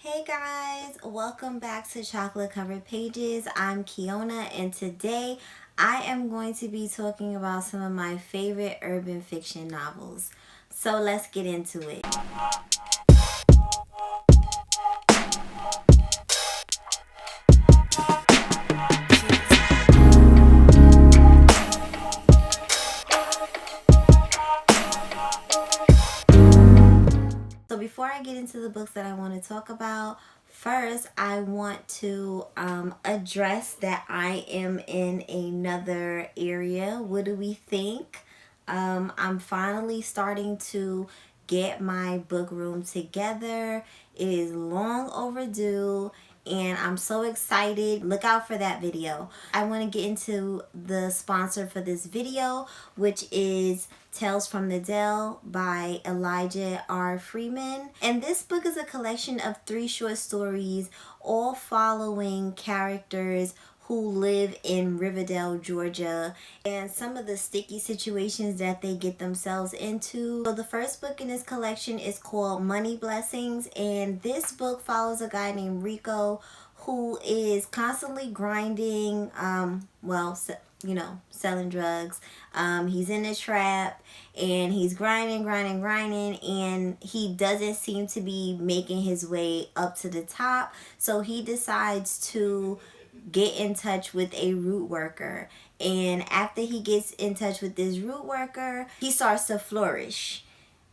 Hey guys, welcome back to Chocolate Covered Pages. I'm Kiona and today I am going to be talking about some of my favorite urban fiction novels. So let's get into it. So before I get into the books that I want to talk about, first I want to address that I am in another area. What do we think? I'm finally starting to get my book room together. It is long overdue and I'm so excited. Look out for that video. I want to get into the sponsor for this video, which is Tales from the Dell by Elijah R. Freeman. And this book is a collection of 3 short stories, all following characters who live in Riverdale, Georgia, and some of the sticky situations that they get themselves into. So the first book in this collection is called Money Blessings, and this book follows a guy named Rico who is constantly grinding, selling drugs. He's in a trap and he's grinding, and he doesn't seem to be making his way up to the top. So he decides to get in touch with a root worker. And after he gets in touch with this root worker, he starts to flourish.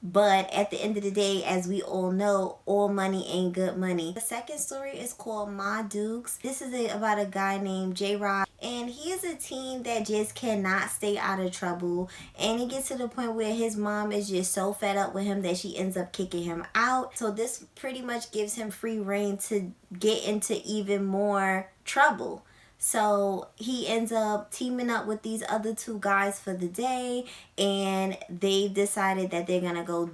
But at the end of the day, as we all know, all money ain't good money. The second story is called Ma Dukes. This is about a guy named J-Rod. And he is a teen that just cannot stay out of trouble. And it gets to the point where his mom is just so fed up with him that she ends up kicking him out. So this pretty much gives him free reign to get into even more trouble. So he ends up teaming up with these other 2 guys for the day, and they've decided that they're gonna go,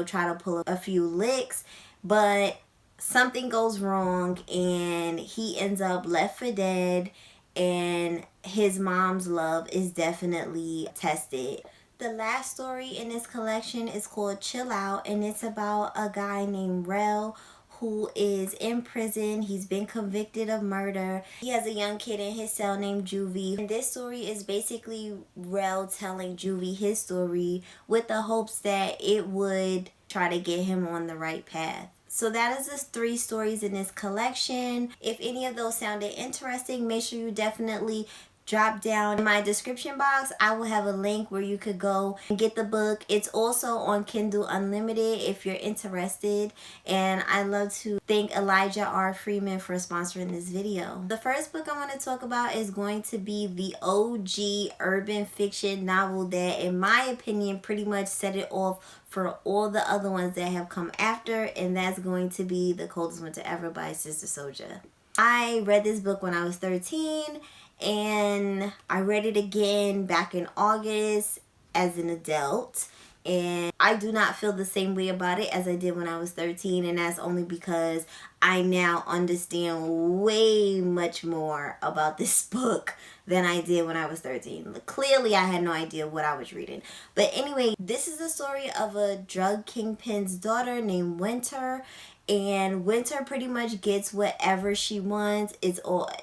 try to pull a few licks, but something goes wrong and he ends up left for dead, and his mom's love is definitely tested. The last story in this collection is called Chill Out, and it's about a guy named Rel who is in prison. He's been convicted of murder. He has a young kid in his cell named Juvie. And this story is basically Rel telling Juvie his story with the hopes that it would try to get him on the right path. So that is the 3 stories in this collection. If any of those sounded interesting, make sure you definitely drop down in my description box. I will have a link where you could go and get the book. It's also on Kindle Unlimited if you're interested. And I'd love to thank Elijah R. Freeman for sponsoring this video. The first book I want to talk about is going to be the OG urban fiction novel that, in my opinion, pretty much set it off for all the other ones that have come after, and that's going to be The Coldest Winter Ever by Sister Souljah. I read this book when I was 13, and I read it again back in August as an adult, and I do not feel the same way about it as I did when I was 13, and that's only because I now understand way much more about this book than I did when I was 13. Clearly, I had no idea what I was reading. But anyway, this is the story of a drug kingpin's daughter named Winter. And Winter pretty much gets whatever she wants.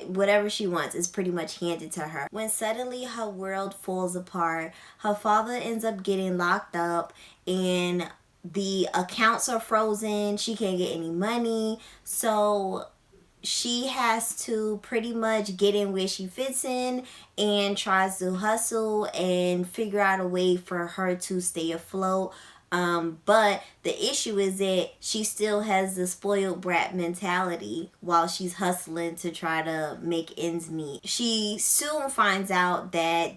Whatever she wants is pretty much handed to her. When suddenly her world falls apart, her father ends up getting locked up and the accounts are frozen. She can't get any money. So she has to pretty much get in where she fits in and tries to hustle and figure out a way for her to stay afloat. But the issue is that she still has the spoiled brat mentality while she's hustling to try to make ends meet. She soon finds out that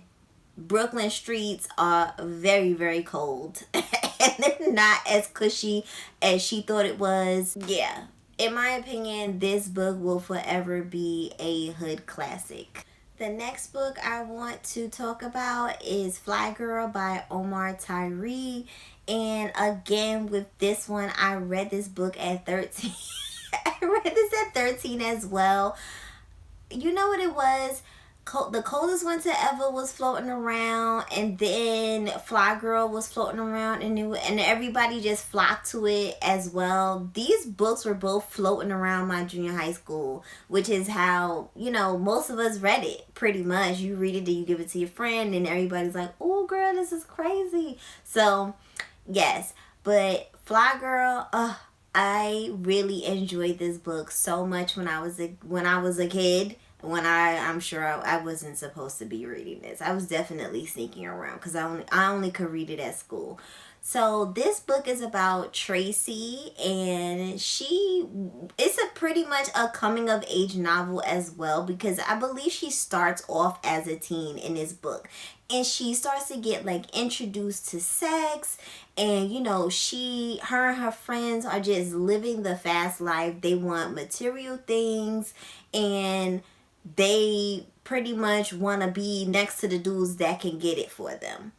Brooklyn streets are very, very cold and they're not as cushy as she thought it was. Yeah, in my opinion, this book will forever be a hood classic. The next book I want to talk about is Flyy Girl by Omar Tyree. And again, with this one, I read this book at 13. I read this at 13 as well. You know what it was? The Coldest Winter Ever was floating around, and then Flyy Girl was floating around, and everybody just flocked to it as well. These books were both floating around my junior high school, which is how, most of us read it, pretty much. You read it, then you give it to your friend, and everybody's like, oh girl, this is crazy. So yes, but Flyy Girl, I really enjoyed this book so much when I was a kid. I'm sure I wasn't supposed to be reading this. I was definitely sneaking around because I only could read it at school. So this book is about Tracy, and it's a pretty much a coming of age novel as well, because I believe she starts off as a teen in this book, and she starts to get like introduced to sex, and her and her friends are just living the fast life. They want material things, and they pretty much want to be next to the dudes that can get it for them.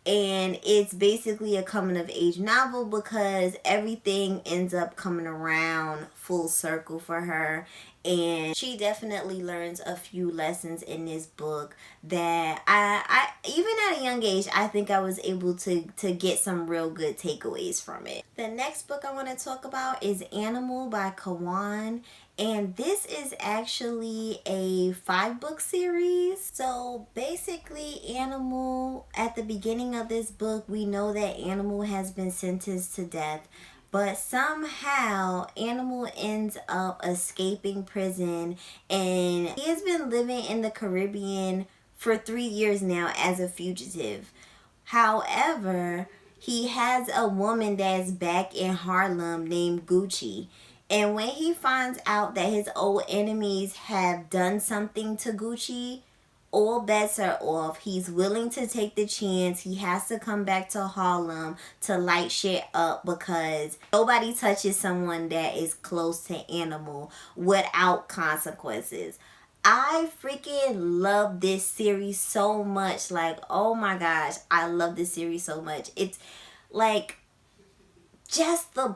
And it's basically a coming of age novel because everything ends up coming around full circle for her. And she definitely learns a few lessons in this book that I even at a young age, I think I was able to get some real good takeaways from it. The next book I want to talk about is Animal by Kawan. And this is actually a 5-book series. So basically, Animal, at the beginning of this book, we know that Animal has been sentenced to death. But somehow, Animal ends up escaping prison. And he has been living in the Caribbean for 3 years now as a fugitive. However, he has a woman that's back in Harlem named Gucci. And when he finds out that his old enemies have done something to Gucci, all bets are off. He's willing to take the chance. He has to come back to Harlem to light shit up because nobody touches someone that is close to Animal without consequences. I freaking love this series so much. Like, oh my gosh, I love this series so much. It's like just the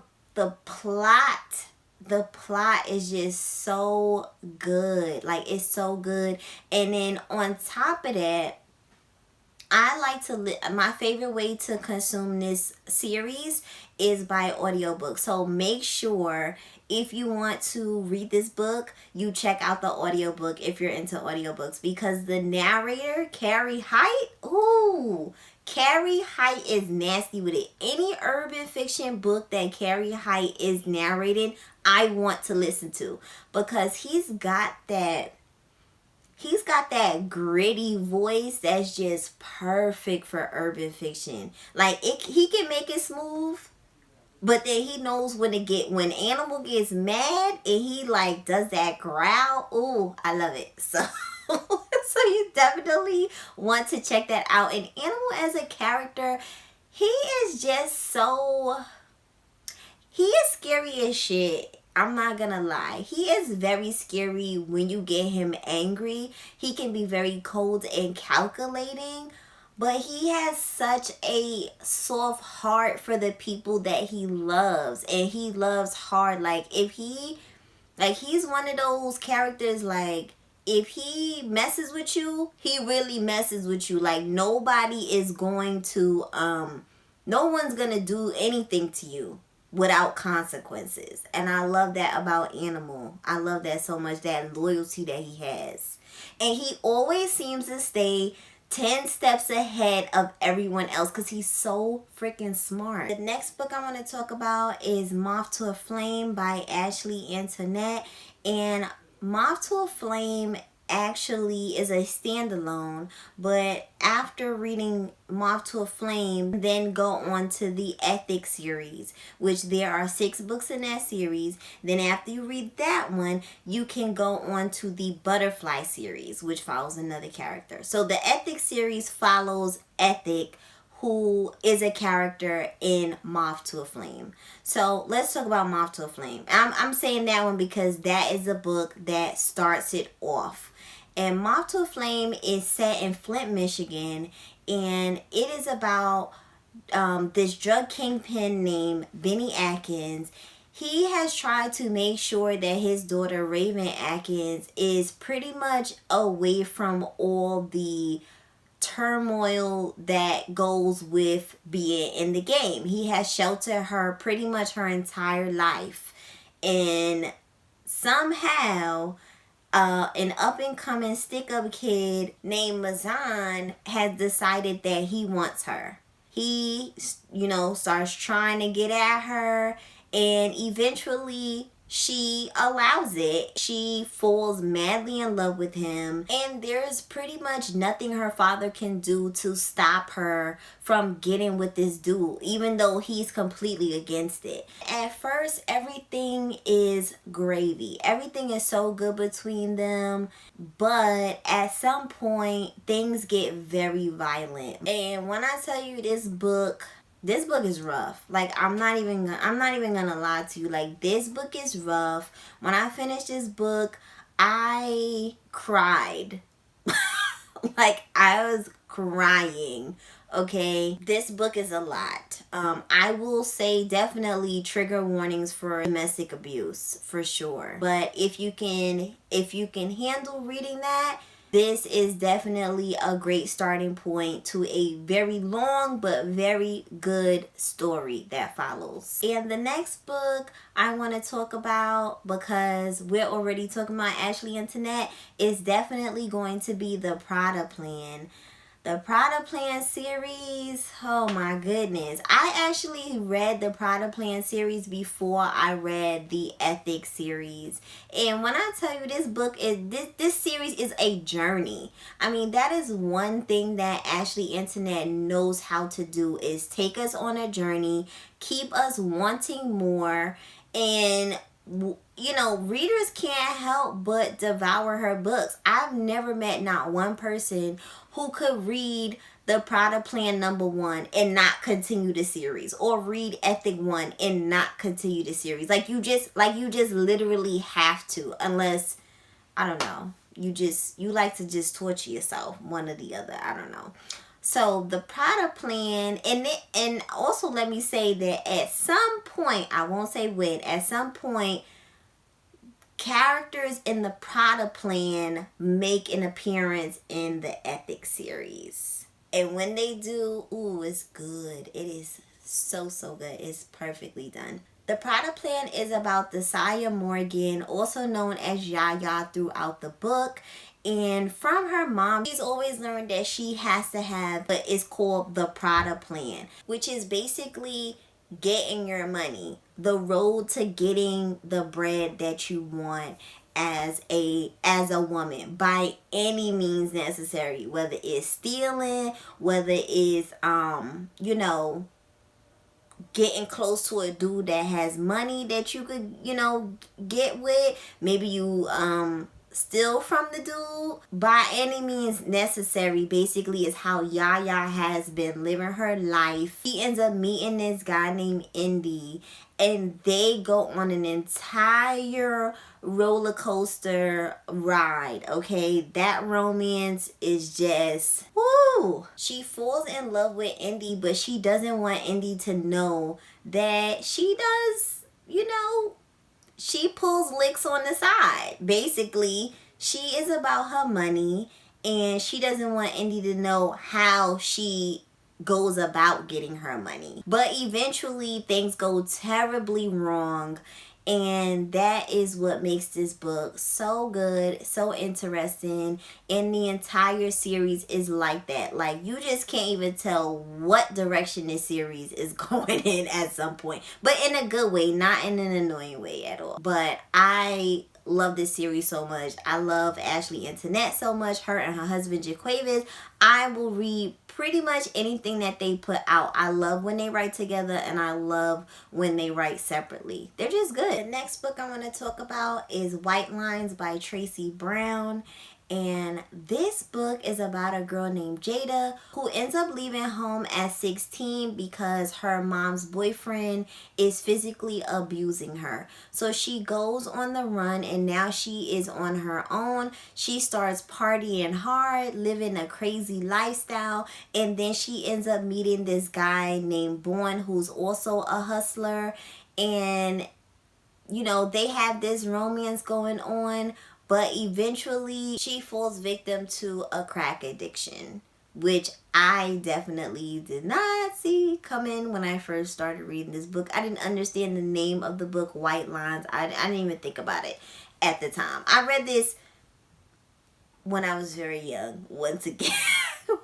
plot. The plot is just so good. Like, it's so good. And then on top of that, I like to my favorite way to consume this series is by audiobook. So make sure if you want to read this book, you check out the audiobook if you're into audiobooks, because the narrator, Carrie Height, Carrie Height is nasty with it. Any urban fiction book that Carrie Height is narrating, I want to listen to, because he's got that gritty voice that's just perfect for urban fiction. Like, he can make it smooth, but then he knows when Animal gets mad and he like does that growl. Ooh, I love it. So you definitely want to check that out. And Animal as a character, he is scary as shit. I'm not gonna lie. He is very scary when you get him angry. He can be very cold and calculating, but he has such a soft heart for the people that he loves, and he loves hard. Like, he's one of those characters, like, if he messes with you, he really messes with you. Like, no one's gonna do anything to you without consequences. And I love that about Animal. I love that so much, that loyalty that he has. And he always seems to stay 10 steps ahead of everyone else because he's so freaking smart. The next book I want to talk about is Moth to a Flame by Antoinette. And Moth to a Flame actually is a standalone, but after reading Moth to a Flame, then go on to the Ethic series, which there are 6 books in that series. Then after you read that one, you can go on to the Butterfly series, which follows another character. So the Ethic series follows Ethic, who is a character in Moth to a Flame. So let's talk about Moth to a Flame. I'm saying that one because that is a book that starts it off. And Moth to a Flame is set in Flint, Michigan, and it is about this drug kingpin named Benny Atkins. he has tried to make sure that his daughter Raven Atkins is pretty much away from all the turmoil that goes with being in the game. He has sheltered her pretty much her entire life. And somehow an up-and-coming stick-up kid named Mazan has decided that he wants her. He, starts trying to get at her, and eventually she allows it. She falls madly in love with him, and there's pretty much nothing her father can do to stop her from getting with this dude, even though he's completely against it. At first, everything is gravy. Everything is so good between them, but at some point, things get very violent. And when I tell you this book is rough. Like, I'm not even gonna lie to you. Like, this book is rough. When I finished this book, I cried. Like, I was crying. Okay, this book is a lot. I will say definitely trigger warnings for domestic abuse for sure. But if you can handle reading that, this is definitely a great starting point to a very long but very good story that follows. And the next book I want to talk about, because we're already talking about Ashley Antoinette, is definitely going to be the Prada Plan. The Prada Plan series, oh my goodness. I actually read the Prada Plan series before I read the Ethics series. And when I tell you this series is a journey. I mean, that is one thing that Ashley Antoinette knows how to do, is take us on a journey, keep us wanting more, and readers can't help but devour her books. I've never met not one person who could read the Prada Plan #1 and not continue the series, or read Ethic 1 and not continue the series. Like you just literally have to, unless, I don't know, you like to just torture yourself, one or the other, I don't know. So the Prada Plan, and also let me say that at some point, I won't say when, at some point, characters in the Prada Plan make an appearance in the Ethics series. And when they do, ooh, it's good. It is so good. It's perfectly done. The Prada Plan is about Souljah Morgan, also known as Yaya throughout the book. And from her mom, she's always learned that she has to have what is called the Prada Plan, which is basically getting your money, the road to getting the bread that you want as a woman, by any means necessary, whether it's stealing, whether it's getting close to a dude that has money that you could get with. Maybe you steal from the dude. By any means necessary, basically, is how Yaya has been living her life. She ends up meeting this guy named Indy, and they go on an entire roller coaster ride. Okay, that romance is just woo. She falls in love with Indy, but she doesn't want Indy to know that she does, she pulls licks on the side. Basically, she is about her money, and she doesn't want Indy to know how she goes about getting her money. But eventually, things go terribly wrong, and that is what makes this book so good, so interesting. And the entire series is like that. Like, you just can't even tell what direction this series is going in at some point. But in a good way, not in an annoying way at all. But I love this series so much. I love Ashley Antoinette so much. Her and her husband Jaquavis. I will read pretty much anything that they put out. I love when they write together, and I love when they write separately. They're just good. The next book I want to talk about is White Lines by Tracy Brown. And this book is about a girl named Jada who ends up leaving home at 16 because her mom's boyfriend is physically abusing her. So she goes on the run, and now she is on her own. She starts partying hard, living a crazy lifestyle, and then she ends up meeting this guy named Bourne, who's also a hustler. And you know, they have this romance going on, but eventually she falls victim to a crack addiction, which I definitely did not see coming when I first started reading this book. I didn't understand the name of the book, White Lines. I didn't even think about it at the time. I read this when I was very young, once again.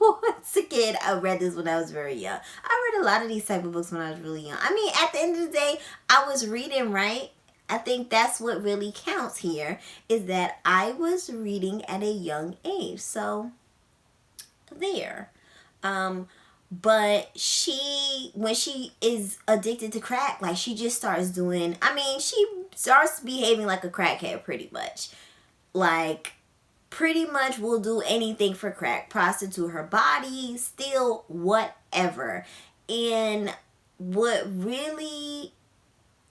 Once again, I read this when I was very young. I read a lot of these type of books when I was really young. I mean, at the end of the day, I was reading, right? I think that's what really counts here, is that I was reading at a young age. So, there. But when she is addicted to crack, like, she just starts doing, I mean, she starts behaving like a crackhead pretty much. Like, pretty much will do anything for crack, prostitute her body, steal, whatever. And what really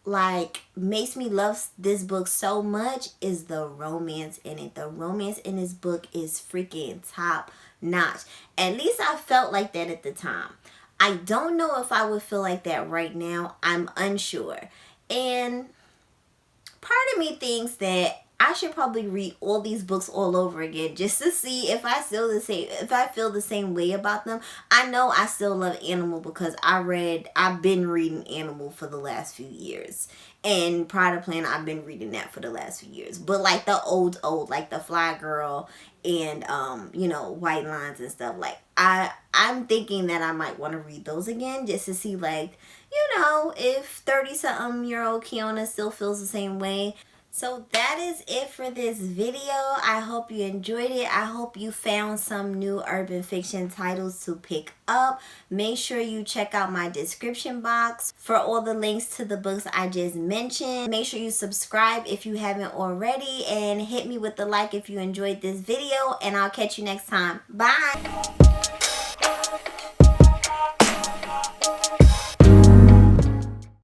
like makes me love this book so much is the romance in it. The romance in this book is freaking top notch. At least I felt like that at the time. I don't know if I would feel like that right now. I'm unsure. And part of me thinks that I should probably read all these books all over again just to see if I feel the same way about them. I know I still love Animal because I've been reading Animal for the last few years. And Prada Plan, I've been reading that for the last few years. But like the old, like the Flyy Girl and you know, White Lines and stuff, like I'm thinking that I might want to read those again just to see, like, you know, if 30-something-year-old Kiana still feels the same way. So that is it for this video. I hope you enjoyed it. I hope you found some new urban fiction titles to pick up. Make sure you check out my description box for all the links to the books I just mentioned. Make sure you subscribe if you haven't already, and hit me with the like if you enjoyed this video, and I'll catch you next time. Bye!